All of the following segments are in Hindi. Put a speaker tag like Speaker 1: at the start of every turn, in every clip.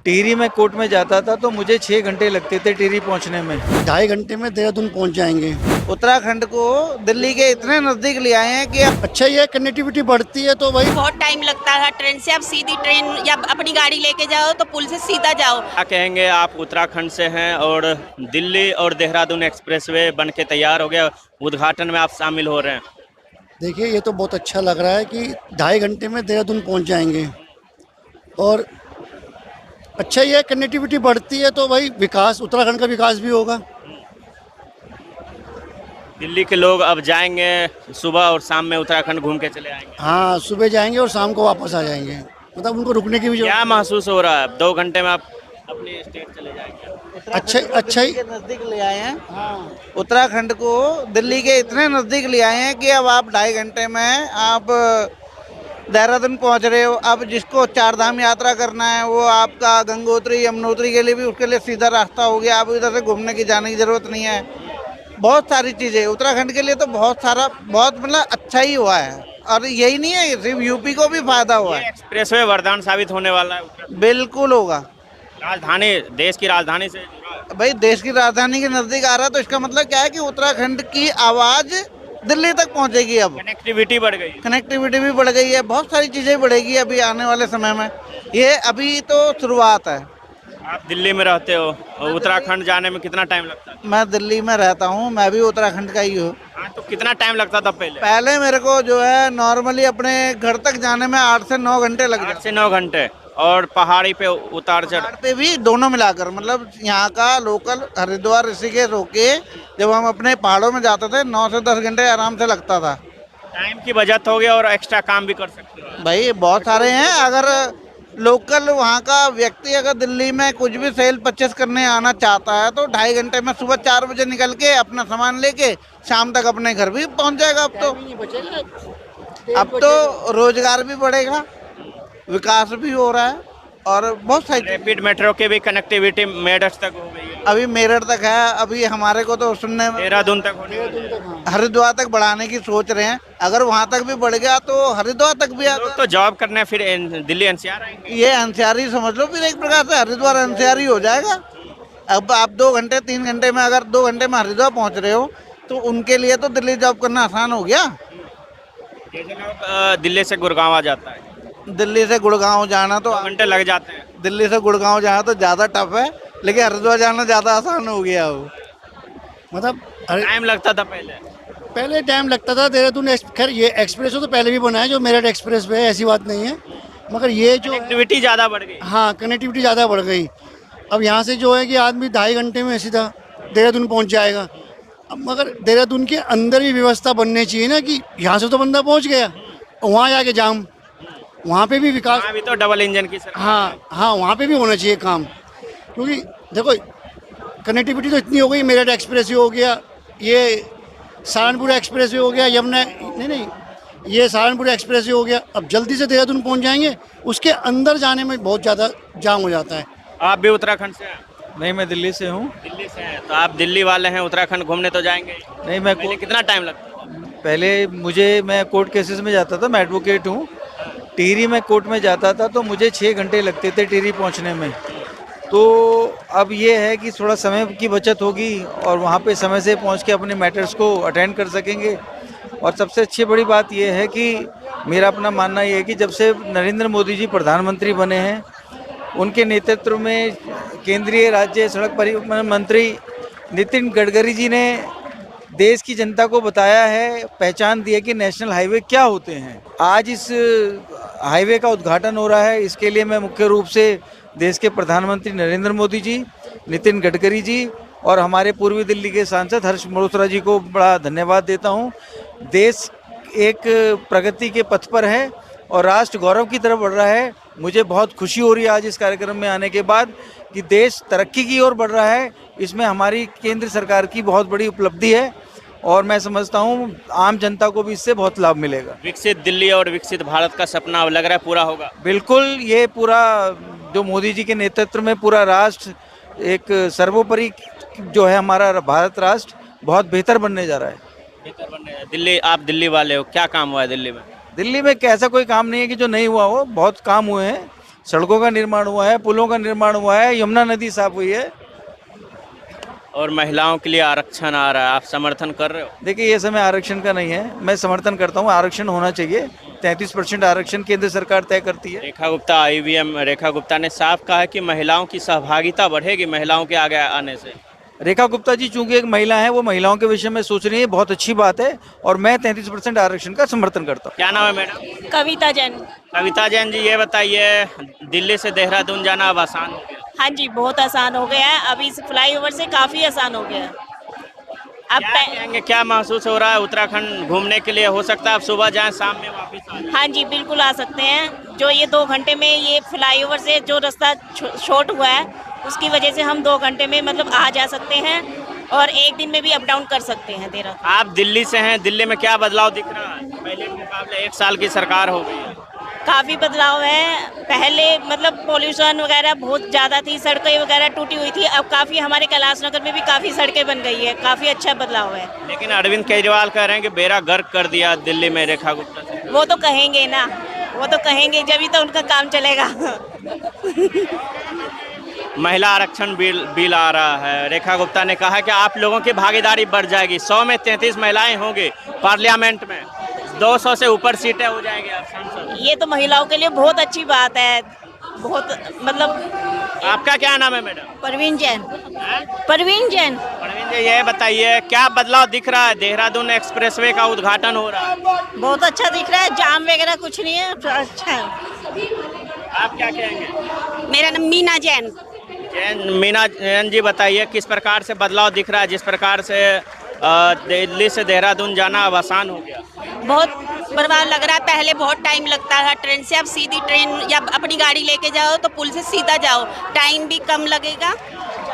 Speaker 1: टिहरी में कोर्ट में जाता था तो मुझे 6 घंटे लगते थे टिहरी पहुंचने में।
Speaker 2: 2.5 घंटे में देहरादून पहुंच जाएंगे।
Speaker 3: उत्तराखंड को दिल्ली के इतने नजदीक ले आए हैं कि अब
Speaker 2: अच्छा, ये कनेक्टिविटी बढ़ती है तो भाई
Speaker 4: बहुत टाइम लगता था ट्रेन से। अब सीधी ट्रेन या अपनी गाड़ी लेके जाओ तो पुल से सीधा जाओ।
Speaker 5: क्या कहेंगे, आप उत्तराखंड से हैं और दिल्ली और देहरादून एक्सप्रेसवे बन के तैयार हो गया, उद्घाटन में आप शामिल हो रहे हैं।
Speaker 2: देखिए, ये तो बहुत अच्छा लग रहा है कि 2.5 घंटे में देहरादून पहुंच जाएंगे। और अच्छा, ये कनेक्टिविटी बढ़ती है तो भाई विकास, उत्तराखंड का विकास भी होगा।
Speaker 5: दिल्ली के लोग अब जाएंगे सुबह और शाम में उत्तराखंड घूम के चले आएंगे।
Speaker 2: हाँ, सुबह जाएंगे और शाम को वापस आ जाएंगे। मतलब उनको रुकने की भी जरूरत।
Speaker 5: क्या महसूस हो रहा है? 2 घंटे में आप अपनी स्टेट चले जाएंगे।
Speaker 2: अच्छा ही।
Speaker 3: दिल्ली के नजदीक ले आए हैं। उत्तराखंड को दिल्ली के इतने नजदीक ले आए हैं कि अब आप 2.5 घंटे में आप देहरादून पहुंच रहे हो। अब जिसको 4 धाम यात्रा करना है वो आपका गंगोत्री यमुनोत्री के लिए भी उसके लिए सीधा रास्ता हो गया। अब इधर से घूमने की जाने की जरूरत नहीं है। बहुत सारी चीज़ें उत्तराखंड के लिए तो बहुत मतलब अच्छा ही हुआ है। और यही नहीं है, सिर्फ यूपी को भी फायदा हुआ है।
Speaker 5: एक्सप्रेसवे वरदान साबित होने वाला है। उत्तराखंड
Speaker 3: बिल्कुल होगा।
Speaker 5: राजधानी, देश की राजधानी से जुड़ा है।
Speaker 3: भाई देश की राजधानी के नजदीक आ रहा है तो इसका मतलब क्या है कि उत्तराखंड की आवाज दिल्ली तक पहुंचेगी। अब
Speaker 5: कनेक्टिविटी बढ़ गई।
Speaker 3: कनेक्टिविटी भी बढ़ गई है, बहुत सारी चीजें बढ़ेगी अभी आने वाले समय में। ये अभी तो शुरुआत है।
Speaker 5: आप दिल्ली में रहते हो और उत्तराखंड जाने में कितना टाइम लगता है?
Speaker 3: मैं दिल्ली में रहता हूँ, मैं भी उत्तराखंड का ही हूँ।
Speaker 5: हाँ, तो कितना टाइम लगता था पहले?
Speaker 3: पहले मेरे को जो है नॉर्मली अपने घर तक जाने में 8 से 9 घंटे लग
Speaker 5: 8
Speaker 3: जाते।
Speaker 5: से 9 घंटे। और पहाड़ी पे उतार चढ़।
Speaker 3: पहाड़ पे भी दोनों मिलाकर, मतलब यहाँ का लोकल हरिद्वार ऋषिकेश होके जब हम अपने पहाड़ों में जाते थे 9 से 10 घंटे आराम से लगता था।
Speaker 5: टाइम की बचत हो गया और एक्स्ट्रा काम भी कर सकते हो।
Speaker 3: भाई बहुत सारे हैं। अगर लोकल वहाँ का व्यक्ति अगर दिल्ली में कुछ भी सेल परचेस करने आना चाहता है तो 2.5 घंटे में सुबह 4 बजे निकल के अपना सामान लेके शाम तक अपने घर भी पहुँच जाएगा। अब तो रोजगार भी बढ़ेगा, विकास भी हो रहा है और बहुत सारी।
Speaker 5: रैपिड मेट्रो की भी कनेक्टिविटी मेरठ तक हो गई है।
Speaker 3: अभी मेरठ तक है। अभी हमारे को तो सुनने में
Speaker 5: देहरादून तक होने वाली है।
Speaker 3: हरिद्वार तक बढ़ाने की सोच रहे हैं। अगर वहाँ तक भी बढ़ गया तो हरिद्वार तक भी
Speaker 5: लोग तो जॉब करने फिर दिल्ली एनसीआर आएंगे।
Speaker 3: ये एनसीआर ही समझ लो। फिर एक प्रकार से हरिद्वार एनसीआर ही हो जाएगा। अब आप 2 घंटे 3 घंटे में, अगर 2 घंटे में हरिद्वार पहुँच रहे हो तो उनके लिए तो दिल्ली जॉब करना आसान हो गया।
Speaker 5: जैसे लोग दिल्ली से गुड़गांव आ जाता है,
Speaker 3: दिल्ली से गुड़गांव जाना तो
Speaker 5: 2 घंटे लग जाते हैं।
Speaker 3: दिल्ली से गुड़गांव जाना तो ज़्यादा टफ है, लेकिन हरिद्वार जाना ज़्यादा आसान हो गया वो।
Speaker 2: मतलब
Speaker 5: टाइम लगता था
Speaker 2: पहले टाइम लगता था देहरादून खैर ये एक्सप्रेस तो पहले भी बना है, जो मेरठ एक्सप्रेस वे है, ऐसी बात नहीं है। मगर ये जो
Speaker 5: कनेक्टिविटी ज़्यादा बढ़ गई।
Speaker 2: हाँ, कनेक्टिविटी ज़्यादा बढ़ गई। अब यहाँ से जो है कि आदमी 2.5 घंटे में सीधा देहरादून पहुँच जाएगा। अब मगर देहरादून के अंदर भी व्यवस्था बननी चाहिए ना, कि यहाँ से तो बंदा पहुँच गया, वहाँ जाके जाम, वहाँ पे भी विकास।
Speaker 5: अभी तो डबल इंजन की सरकार।
Speaker 2: हाँ, वहाँ पे भी होना चाहिए काम। क्योंकि देखो, कनेक्टिविटी तो इतनी हो गई, मेरठ एक्सप्रेस वे हो गया, ये सहारनपुर एक्सप्रेस वे हो गया, यमुना नहीं, ये सहारनपुर एक्सप्रेस वे हो गया। अब जल्दी से देहरादून पहुँच जाएंगे। उसके अंदर जाने में बहुत ज़्यादा जाम हो जाता है।
Speaker 5: आप भी उत्तराखंड से हैं?
Speaker 1: नहीं, मैं दिल्ली से हूँ।
Speaker 5: दिल्ली से हैं तो आप दिल्ली वाले हैं, उत्तराखंड घूमने तो जाएंगे।
Speaker 1: नहीं, मैं
Speaker 5: पहले कितना टाइम लगता था?
Speaker 1: पहले मैं कोर्ट केसेस में जाता था, मैं एडवोकेट हूँ। टिहरी में कोर्ट में जाता था तो मुझे 6 घंटे लगते थे टिहरी पहुँचने में। तो अब ये है कि थोड़ा समय की बचत होगी और वहाँ पे समय से पहुँच के अपने मैटर्स को अटेंड कर सकेंगे। और सबसे अच्छी बड़ी बात ये है कि मेरा अपना मानना ये है कि जब से नरेंद्र मोदी जी प्रधानमंत्री बने हैं, उनके नेतृत्व में केंद्रीय राज्य सड़क परिवहन मंत्री नितिन गडकरी जी ने देश की जनता को बताया है, पहचान दी है कि नेशनल हाईवे क्या होते हैं। आज इस हाईवे का उद्घाटन हो रहा है। इसके लिए मैं मुख्य रूप से देश के प्रधानमंत्री नरेंद्र मोदी जी, नितिन गडकरी जी और हमारे पूर्वी दिल्ली के सांसद हर्ष मल्होत्रा जी को बड़ा धन्यवाद देता हूँ। देश एक प्रगति के पथ पर है और राष्ट्र गौरव की तरफ बढ़ रहा है। मुझे बहुत खुशी हो रही है आज इस कार्यक्रम में आने के बाद कि देश तरक्की की ओर बढ़ रहा है। इसमें हमारी केंद्र सरकार की बहुत बड़ी उपलब्धि है और मैं समझता हूँ आम जनता को भी इससे बहुत लाभ मिलेगा।
Speaker 5: विकसित दिल्ली और विकसित भारत का सपना अब लग रहा है पूरा होगा।
Speaker 1: बिल्कुल, ये पूरा जो मोदी जी के नेतृत्व में पूरा राष्ट्र एक सर्वोपरि जो है हमारा भारत राष्ट्र बहुत बेहतर बनने जा रहा है।
Speaker 5: बेहतर बनने दिल्ली, आप दिल्ली वाले हो, क्या काम हुआ है दिल्ली में?
Speaker 1: दिल्ली में ऐसा कोई काम नहीं है कि जो नहीं हुआ हो, बहुत काम हुए हैं। सड़कों का निर्माण हुआ है, पुलों का निर्माण हुआ है, यमुना नदी साफ हुई है।
Speaker 5: और महिलाओं के लिए आरक्षण आ रहा है, आप समर्थन कर रहे हो?
Speaker 1: देखिए, ये समय आरक्षण का नहीं है, मैं समर्थन करता हूँ, आरक्षण होना चाहिए। 33% आरक्षण केंद्र सरकार तय करती है।
Speaker 5: रेखा गुप्ता, IVM रेखा गुप्ता ने साफ कहा है कि महिलाओं की सहभागिता बढ़ेगी महिलाओं के आगे आने से।
Speaker 1: रेखा गुप्ता जी चूंकि एक महिला है, वो महिलाओं के विषय में सोच रही है, बहुत अच्छी बात है, और मैं 33% आरक्षण का समर्थन करता हूँ।
Speaker 5: क्या नाम है मैडम?
Speaker 4: कविता जैन।
Speaker 5: कविता जैन जी, ये बताइए, दिल्ली से देहरादून जाना अब आसान हो गया?
Speaker 4: हाँ जी, बहुत आसान हो गया है, अभी इस फ्लाईओवर से काफ़ी आसान हो गया है। अब
Speaker 5: क्या कहेंगे, क्या महसूस हो रहा है उत्तराखंड घूमने के लिए? हो सकता है आप सुबह जाएं, शाम में वापस आ जाएं।
Speaker 4: हाँ जी, बिल्कुल आ सकते हैं। जो ये 2 घंटे में ये फ्लाईओवर से जो रास्ता शॉर्ट हुआ है, उसकी वजह से हम 2 घंटे में मतलब आ जा सकते हैं, और एक दिन में भी अप डाउन कर सकते हैं देहरादून।
Speaker 5: आप दिल्ली से हैं, दिल्ली में क्या बदलाव दिख रहा है? पहले के मुकाबले 1 साल की सरकार हो गई है।
Speaker 4: काफ़ी बदलाव है। पहले मतलब पोल्यूशन वगैरह बहुत ज़्यादा थी, सड़कें वगैरह टूटी हुई थी, अब काफ़ी हमारे कैलाश नगर में भी काफ़ी सड़कें बन गई है, काफ़ी अच्छा बदलाव है।
Speaker 5: लेकिन अरविंद केजरीवाल कह रहे हैं कि बेड़ा गर्क कर दिया दिल्ली में रेखा गुप्ता से।
Speaker 4: वो तो कहेंगे ना, वो तो कहेंगे, जब ही तो उनका काम चलेगा।
Speaker 5: महिला आरक्षण बिल आ रहा है, रेखा गुप्ता ने कहा कि आप लोगों की भागीदारी बढ़ जाएगी, 100 में 33 महिलाएं होंगी पार्लियामेंट में, 200 से ऊपर सीटें हो जाएंगी आप सांसद।
Speaker 4: ये तो महिलाओं के लिए बहुत अच्छी बात है, बहुत मतलब।
Speaker 5: आपका क्या नाम है मैडम?
Speaker 4: परवीन जैन। परवीन जैन।
Speaker 5: परवीन जी, ये बताइए, क्या बदलाव दिख रहा है? देहरादून एक्सप्रेसवे का उद्घाटन हो रहा है,
Speaker 4: बहुत अच्छा दिख रहा है, जाम वगैरह कुछ नहीं है, अच्छा है।
Speaker 5: आप क्या कहेंगे?
Speaker 4: मेरा नाम मीना जैन।
Speaker 5: मीना जैन जी, बताइए किस प्रकार से बदलाव दिख रहा है? जिस प्रकार से दिल्ली से देहरादून जाना अब आसान हो गया।
Speaker 4: बहुत बर्बाद लग रहा है, पहले बहुत टाइम लगता था ट्रेन से, अब सीधी ट्रेन या अपनी गाड़ी लेके जाओ तो पुल से सीधा जाओ, टाइम भी कम लगेगा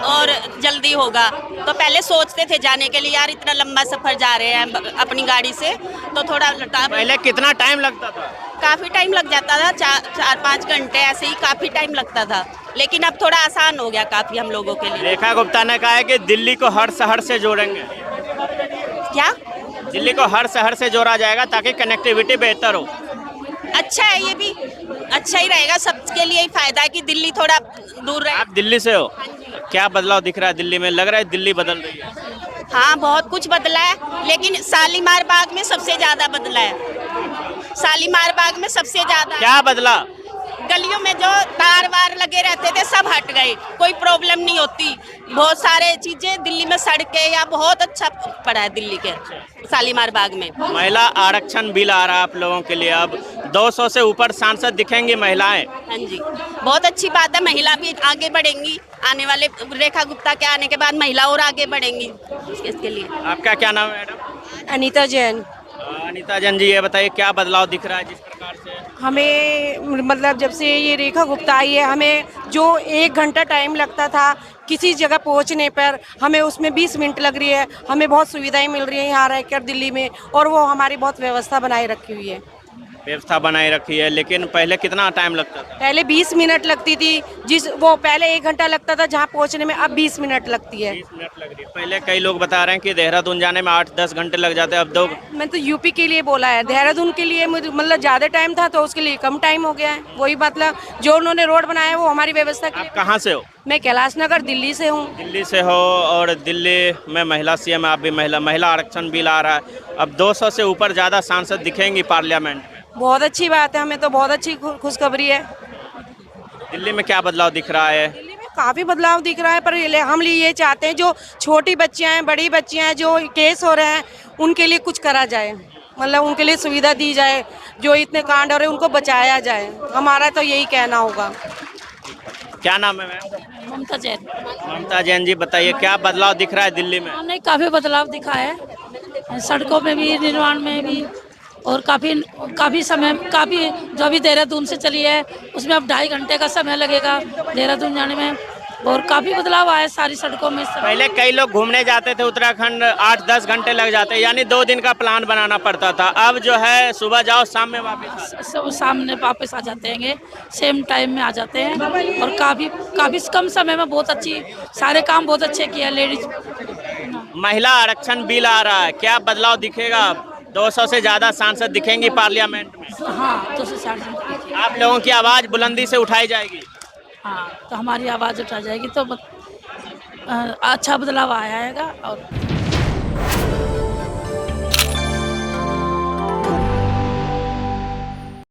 Speaker 4: और जल्दी होगा। तो पहले सोचते थे जाने के लिए, यार इतना लंबा सफ़र जा रहे हैं अपनी गाड़ी से, तो थोड़ा
Speaker 5: पहले कितना टाइम लगता था?
Speaker 4: काफ़ी टाइम लग जाता था, 4-5 घंटे ऐसे ही काफ़ी टाइम लगता था, लेकिन अब थोड़ा आसान हो गया काफ़ी हम लोगों के लिए।
Speaker 5: रेखा गुप्ता ने कहा है कि दिल्ली को हर शहर से जोड़ेंगे।
Speaker 4: क्या?
Speaker 5: दिल्ली को हर शहर से जोड़ा जाएगा ताकि कनेक्टिविटी बेहतर हो।
Speaker 4: अच्छा है, ये भी अच्छा ही रहेगा, सबके लिए ही फायदा है कि दिल्ली थोड़ा दूर रहे।
Speaker 5: आप दिल्ली से हो, क्या बदलाव दिख रहा है दिल्ली में? लग रहा है दिल्ली बदल रही है।
Speaker 4: हाँ, बहुत कुछ बदला है, लेकिन शालीमार बाग में सबसे ज़्यादा बदला है। शालीमार बाग में सबसे ज़्यादा
Speaker 5: क्या बदला?
Speaker 4: गलियों में जो तार वार लगे रहते थे सब हट गए, कोई प्रॉब्लम नहीं होती। बहुत सारे चीजें दिल्ली में, सड़कें या बहुत अच्छा पड़ा है दिल्ली के शालीमार बाग में।
Speaker 5: महिला आरक्षण बिल आ रहा है आप लोगों के लिए, अब 200 से ऊपर सांसद दिखेंगी महिलाएं।
Speaker 4: हाँ जी, बहुत अच्छी बात है, महिला भी आगे बढ़ेंगी। आने वाले रेखा गुप्ता के आने के बाद महिला और आगे बढ़ेंगी इसके लिए।
Speaker 5: आपका क्या नाम है मैडम?
Speaker 6: अनीता जैन।
Speaker 5: अनीता जैन जी, ये बताइए क्या बदलाव दिख रहा है? जिस प्रकार से
Speaker 6: हमें मतलब जब से ये रेखा गुप्ता आई है, हमें जो 1 घंटा टाइम लगता था किसी जगह पहुंचने पर, हमें उसमें 20 मिनट लग रही है। हमें बहुत सुविधाएं मिल रही हैं यहाँ रहकर दिल्ली में, और वो हमारी बहुत व्यवस्था बनाए रखी हुई है।
Speaker 5: व्यवस्था बनाई रखी है, लेकिन पहले कितना टाइम लगता था?
Speaker 6: पहले 20 मिनट लगती थी, वो पहले 1 घंटा लगता था जहाँ पहुँचने में, अब 20 मिनट लगती है।
Speaker 5: 20 मिनट लग रही है। पहले कई लोग बता रहे हैं कि देहरादून जाने में 8-10 घंटे लग जाते हैं, अब 2।
Speaker 6: मैं तो यूपी के लिए बोला है, देहरादून के लिए मतलब ज़्यादा टाइम था तो उसके लिए कम टाइम हो गया है। वही मतलब जो उन्होंने रोड बनाया है वो हमारी व्यवस्था के लिए।
Speaker 5: आप कहाँ से हो?
Speaker 6: मैं कैलाश नगर दिल्ली से हूँ।
Speaker 5: दिल्ली से हो, और दिल्ली में महिला CM, आप भी महिला आरक्षण बिल आ रहा है, अब 200 से ऊपर ज़्यादा सांसद दिखेंगी पार्लियामेंट में।
Speaker 6: बहुत अच्छी बात है, हमें तो बहुत अच्छी खुशखबरी है।
Speaker 5: दिल्ली में क्या बदलाव दिख रहा है?
Speaker 6: दिल्ली में काफ़ी बदलाव दिख रहा है, पर हम ये चाहते हैं जो छोटी बच्चियां हैं, बड़ी बच्चियां हैं, जो केस हो रहे हैं, उनके लिए कुछ करा जाए, मतलब उनके लिए सुविधा दी जाए, जो इतने कांड हो रहे हैं उनको बचाया जाए। हमारा तो यही कहना होगा।
Speaker 5: क्या नाम है मैम?
Speaker 7: ममता जैन।
Speaker 5: ममता जैन जी, बताइए क्या बदलाव दिख रहा है दिल्ली में?
Speaker 7: हमने काफ़ी बदलाव दिखा है, सड़कों में भी, निर्माण में भी, और काफ़ी समय, काफ़ी जो अभी देहरादून से चली है उसमें अब 2.5 घंटे का समय लगेगा देहरादून जाने में, और काफ़ी बदलाव आया सारी सड़कों में।
Speaker 5: पहले कई लोग घूमने जाते थे उत्तराखंड, 8-10 घंटे लग जाते, यानी 2 दिन का प्लान बनाना पड़ता था। अब जो है सुबह जाओ, शाम में वापस
Speaker 7: सामने वापस आ जाते हैं, सेम टाइम में आ जाते हैं, और काफ़ी कम समय में बहुत अच्छी सारे काम बहुत अच्छे किए लेडीज।
Speaker 5: महिला आरक्षण बिल आ रहा है, क्या बदलाव दिखेगा? 200 से ज़्यादा सांसद दिखेंगी पार्लियामेंट में।
Speaker 7: हाँ 260।
Speaker 5: आप लोगों की आवाज़ बुलंदी से उठाई जाएगी।
Speaker 7: हाँ तो हमारी आवाज़ उठा जाएगी तो अच्छा बदलाव आएगा और